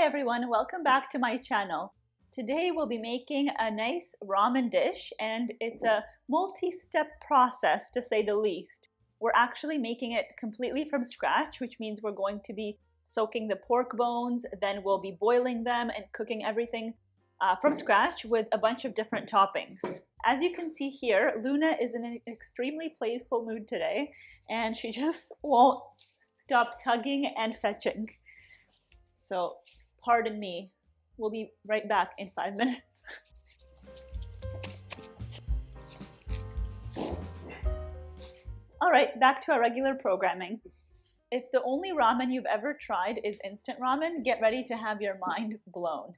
everyone, welcome back to my channel. Today we'll be making a nice ramen dish, and it's a multi-step process to say the least. We're actually making it completely from scratch, which means we're going to be soaking the pork bones, then we'll be boiling them and cooking everything from scratch with a bunch of different toppings. As you can see here, Luna is in an extremely playful mood today, and she just won't stop tugging and fetching. So pardon me, we'll be right back in 5 minutes. All right, back to our regular programming. If the only ramen you've ever tried is instant ramen, get ready to have your mind blown.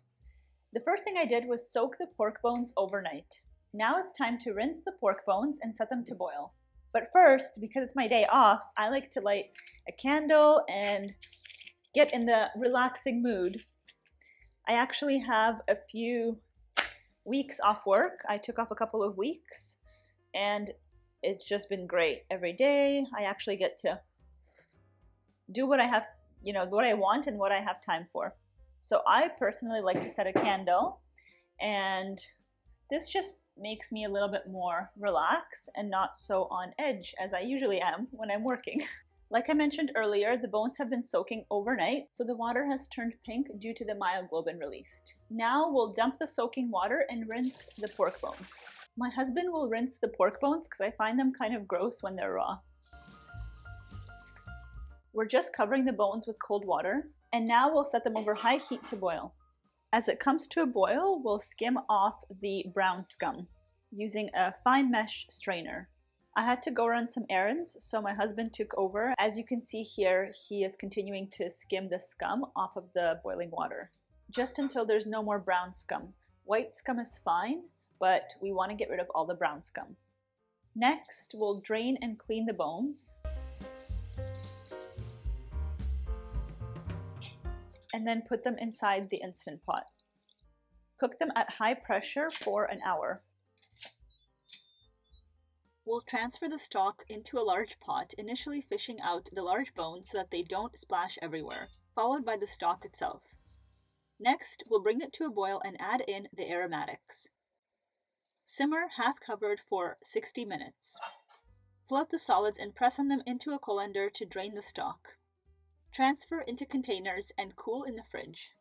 The first thing I did was soak the pork bones overnight. Now it's time to rinse the pork bones and set them to boil. But first, because it's my day off, I like to light a candle and get in the relaxing mood. I actually have a few weeks off work. I took off a couple of weeks and it's just been great. Every day I actually get to do what I have, what I want and what I have time for. So I personally like to set a candle, and this just makes me a little bit more relaxed and not so on edge as I usually am when I'm working. Like I mentioned earlier, the bones have been soaking overnight, so the water has turned pink due to the myoglobin released. Now we'll dump the soaking water and rinse the pork bones. My husband will rinse the pork bones because I find them kind of gross when they're raw. We're just covering the bones with cold water, and now we'll set them over high heat to boil. As it comes to a boil, we'll skim off the brown scum using a fine mesh strainer. I had to go run some errands, so my husband took over. As you can see here, he is continuing to skim the scum off of the boiling water, just until there's no more brown scum. White scum is fine, but we want to get rid of all the brown scum. Next, we'll drain and clean the bones, and then put them inside the Instant Pot. Cook them at high pressure for an hour. We'll transfer the stock into a large pot, initially fishing out the large bones so that they don't splash everywhere, followed by the stock itself. Next, we'll bring it to a boil and add in the aromatics. Simmer half covered for 60 minutes. Pull out the solids and press on them into a colander to drain the stock. Transfer into containers and cool in the fridge.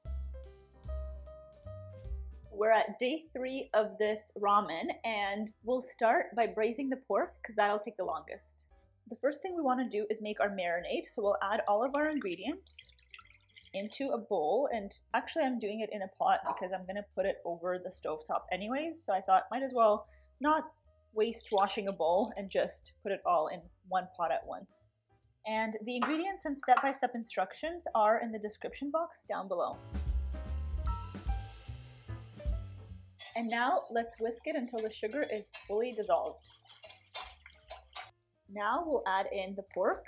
We're at day 3 of this ramen, and we'll start by braising the pork because that'll take the longest. The first thing we want to do is make our marinade, so we'll add all of our ingredients into a bowl, and actually I'm doing it in a pot because I'm going to put it over the stovetop anyways, so I thought might as well not waste washing a bowl and just put it all in one pot at once. And the ingredients and step-by-step instructions are in the description box down below. And now let's whisk it until the sugar is fully dissolved. Now we'll add in the pork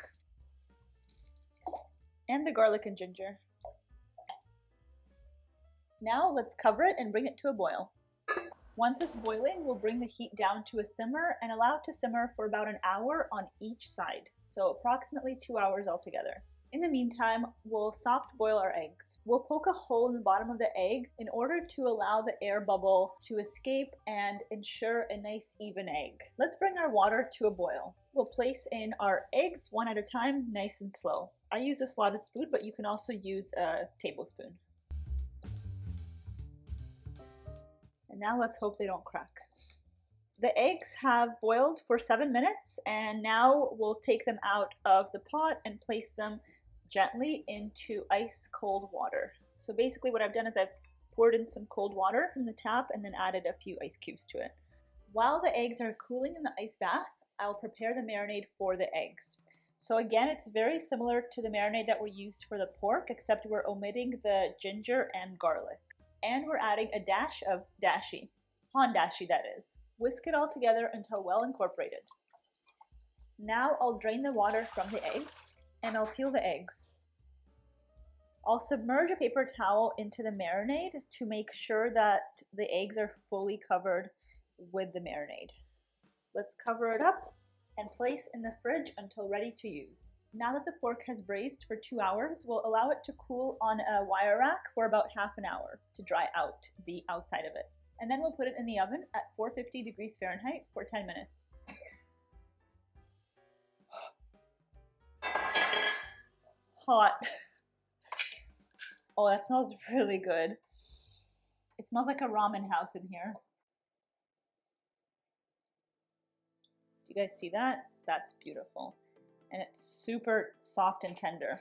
and the garlic and ginger. Now let's cover it and bring it to a boil. Once it's boiling, we'll bring the heat down to a simmer and allow it to simmer for about an hour on each side. So approximately 2 hours altogether. In the meantime, we'll soft boil our eggs. We'll poke a hole in the bottom of the egg in order to allow the air bubble to escape and ensure a nice even egg. Let's bring our water to a boil. We'll place in our eggs one at a time, nice and slow. I use a slotted spoon, but you can also use a tablespoon. And now let's hope they don't crack. The eggs have boiled for 7 minutes, and now we'll take them out of the pot and place them gently into ice cold water. So basically what I've done is I've poured in some cold water from the tap and then added a few ice cubes to it. While the eggs are cooling in the ice bath, I'll prepare the marinade for the eggs. So again, it's very similar to the marinade that we used for the pork, except we're omitting the ginger and garlic. And we're adding a dash of dashi, hondashi that is. Whisk it all together until well incorporated. Now I'll drain the water from the eggs and I'll peel the eggs. I'll submerge a paper towel into the marinade to make sure that the eggs are fully covered with the marinade. Let's cover it up and place in the fridge until ready to use. Now that the pork has braised for 2 hours, we'll allow it to cool on a wire rack for about half an hour to dry out the outside of it. And then we'll put it in the oven at 450 degrees Fahrenheit for 10 minutes. Hot. Oh, that smells really good. It smells like a ramen house in here. Do you guys see that? That's beautiful. And it's super soft and tender.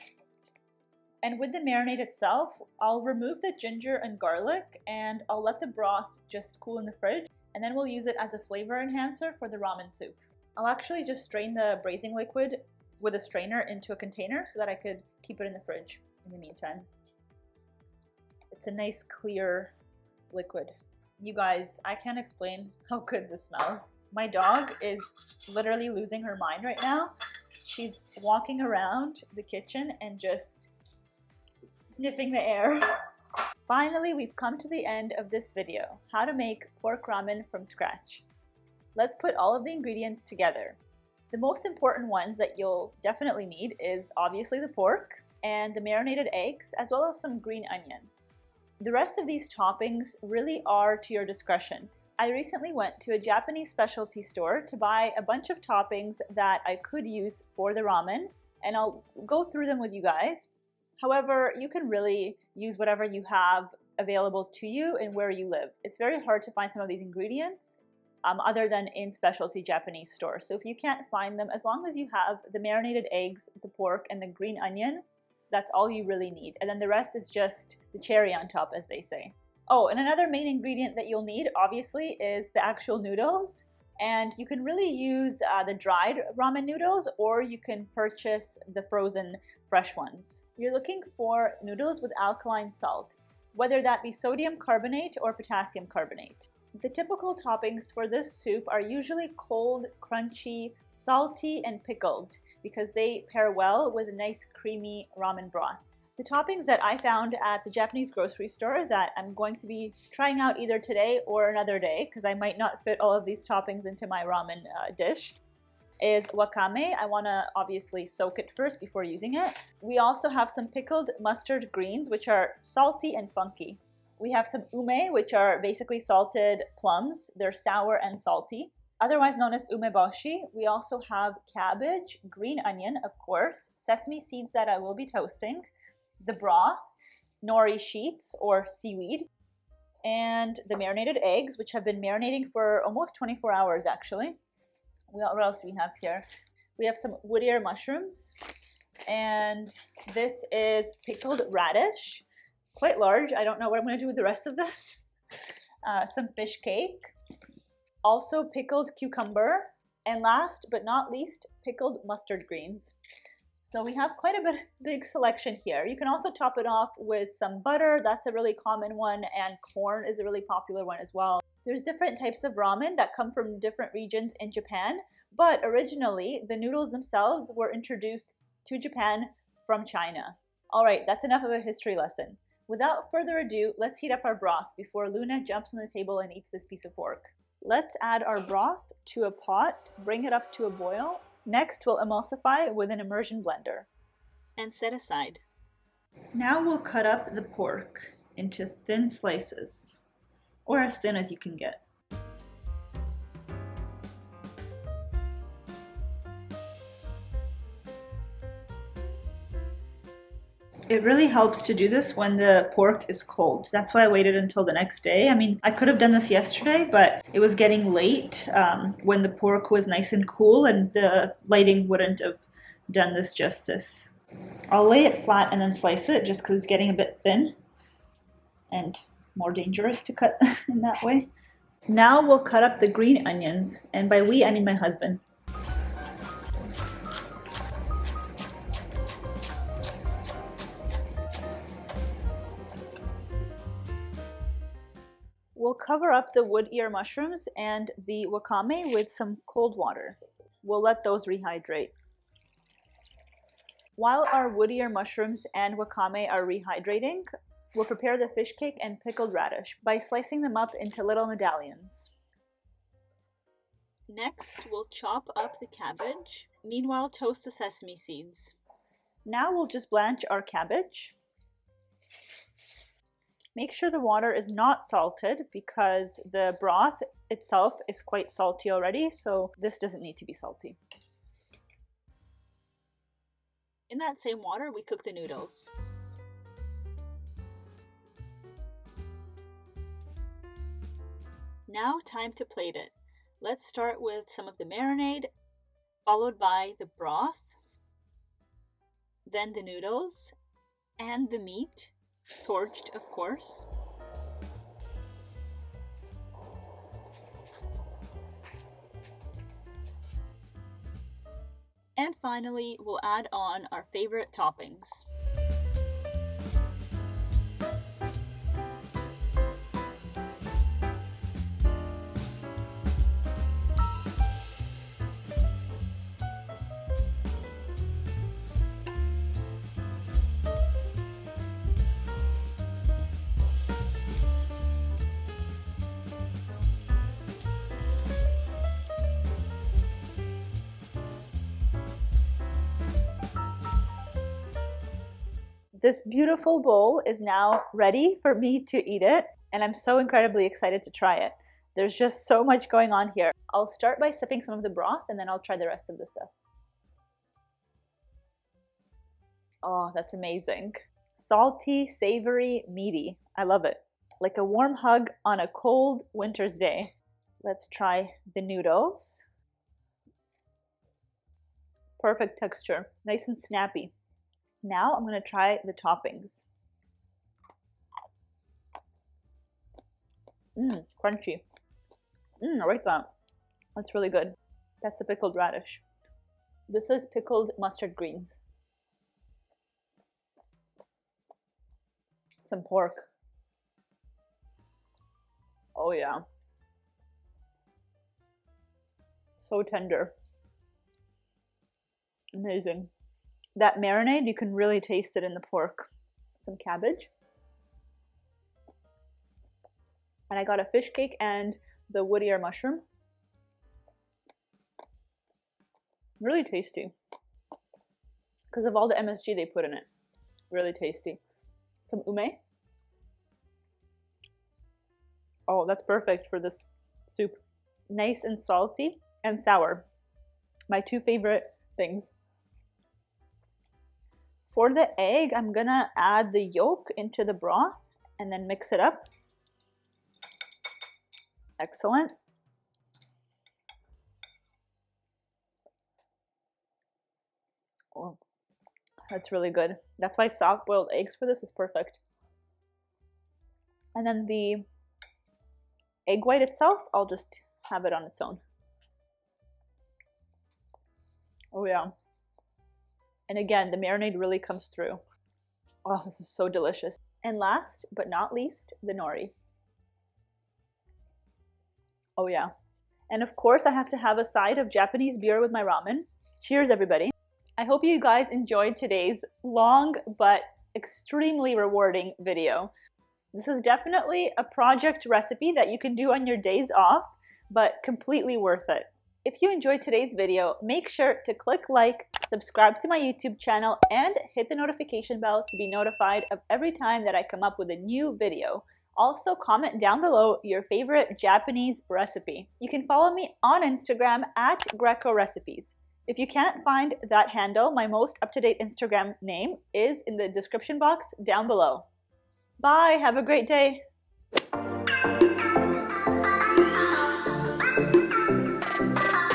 And with the marinade itself, I'll remove the ginger and garlic and I'll let the broth just cool in the fridge, and then we'll use it as a flavor enhancer for the ramen soup. I'll actually just strain the braising liquid with a strainer into a container so that I could keep it in the fridge in the meantime. It's a nice clear liquid. You guys, I can't explain how good this smells. My dog is literally losing her mind right now. She's walking around the kitchen and just sniffing the air. Finally, we've come to the end of this video, how to make pork ramen from scratch. Let's put all of the ingredients together. The most important ones that you'll definitely need is obviously the pork and the marinated eggs, as well as some green onion. The rest of these toppings really are to your discretion. I recently went to a Japanese specialty store to buy a bunch of toppings that I could use for the ramen, and I'll go through them with you guys. However, you can really use whatever you have available to you and where you live. It's very hard to find some of these ingredients other than in specialty Japanese stores. So if you can't find them, as long as you have the marinated eggs, the pork, and the green onion, that's all you really need. And then the rest is just the cherry on top, as they say. Oh, and another main ingredient that you'll need, obviously, is the actual noodles. And you can really use the dried ramen noodles, or you can purchase the frozen fresh ones. You're looking for noodles with alkaline salt, whether that be sodium carbonate or potassium carbonate. The typical toppings for this soup are usually cold, crunchy, salty, and pickled because they pair well with a nice creamy ramen broth. The toppings that I found at the Japanese grocery store that I'm going to be trying out either today or another day, because I might not fit all of these toppings into my ramen dish, is wakame. I want to obviously soak it first before using it. We also have some pickled mustard greens, which are salty and funky. We have some ume, which are basically salted plums. They're sour and salty, otherwise known as umeboshi. We also have cabbage, green onion, of course, sesame seeds that I will be toasting, the broth, nori sheets or seaweed, and the marinated eggs, which have been marinating for almost 24 hours actually. What else do we have here? We have some wood ear mushrooms, and this is pickled radish, quite large. I don't know what I'm going to do with the rest of this. Some fish cake, also pickled cucumber, and last but not least, pickled mustard greens. So we have quite a big selection here. You can also top it off with some butter. That's a really common one, and corn is a really popular one as well. There's different types of ramen that come from different regions in Japan, but originally the noodles themselves were introduced to Japan from China. All right, that's enough of a history lesson. Without further ado, let's heat up our broth before Luna jumps on the table and eats this piece of pork. Let's add our broth to a pot, bring it up to a boil. Next, we'll emulsify with an immersion blender and set aside. Now we'll cut up the pork into thin slices, or as thin as you can get. It really helps to do this when the pork is cold. That's why I waited until the next day. I mean, I could have done this yesterday, but it was getting late when the pork was nice and cool, and the lighting wouldn't have done this justice. I'll lay it flat and then slice it just because it's getting a bit thin and more dangerous to cut in that way. Now we'll cut up the green onions, and by we, I mean my husband. We'll cover up the wood ear mushrooms and the wakame with some cold water. We'll let those rehydrate. While our wood ear mushrooms and wakame are rehydrating, we'll prepare the fish cake and pickled radish by slicing them up into little medallions. Next, we'll chop up the cabbage. Meanwhile, toast the sesame seeds. Now we'll just blanch our cabbage. Make sure the water is not salted because the broth itself is quite salty already, so this doesn't need to be salty. In that same water, we cook the noodles. Now time to plate it. Let's start with some of the marinade, followed by the broth, then the noodles, and the meat, torched of course. And finally, we'll add on our favorite toppings. This beautiful bowl is now ready for me to eat it, and I'm so incredibly excited to try it. There's just so much going on here. I'll start by sipping some of the broth, and then I'll try the rest of the stuff. Oh, that's amazing. Salty, savory, meaty. I love it. Like a warm hug on a cold winter's day. Let's try the noodles. Perfect texture, nice and snappy. Now I'm going to try the toppings. Crunchy. I like that. That's really good. That's the pickled radish. This is pickled mustard greens. Some pork. Oh yeah. So tender. Amazing. That marinade, you can really taste it in the pork. Some cabbage. And I got a fish cake and the wood ear mushroom. Really tasty. Because of all the MSG they put in it. Really tasty. Some ume. Oh, that's perfect for this soup. Nice and salty and sour. My two favorite things. For the egg, I'm gonna add the yolk into the broth and then mix it up. Excellent. Oh, that's really good. That's why soft boiled eggs for this is perfect. And then the egg white itself, I'll just have it on its own. Oh yeah. And again, the marinade really comes through. Oh, this is so delicious. And last but not least, the nori. Oh yeah. And of course, I have to have a side of Japanese beer with my ramen. Cheers, everybody. I hope you guys enjoyed today's long but extremely rewarding video. This is definitely a project recipe that you can do on your days off, but completely worth it. If you enjoyed today's video, make sure to click like, subscribe to my YouTube channel, and hit the notification bell to be notified of every time that I come up with a new video. Also, comment down below your favorite Japanese recipe. You can follow me on Instagram at Greco Recipes. If you can't find that handle, my most up-to-date Instagram name is in the description box down below. Bye, have a great day.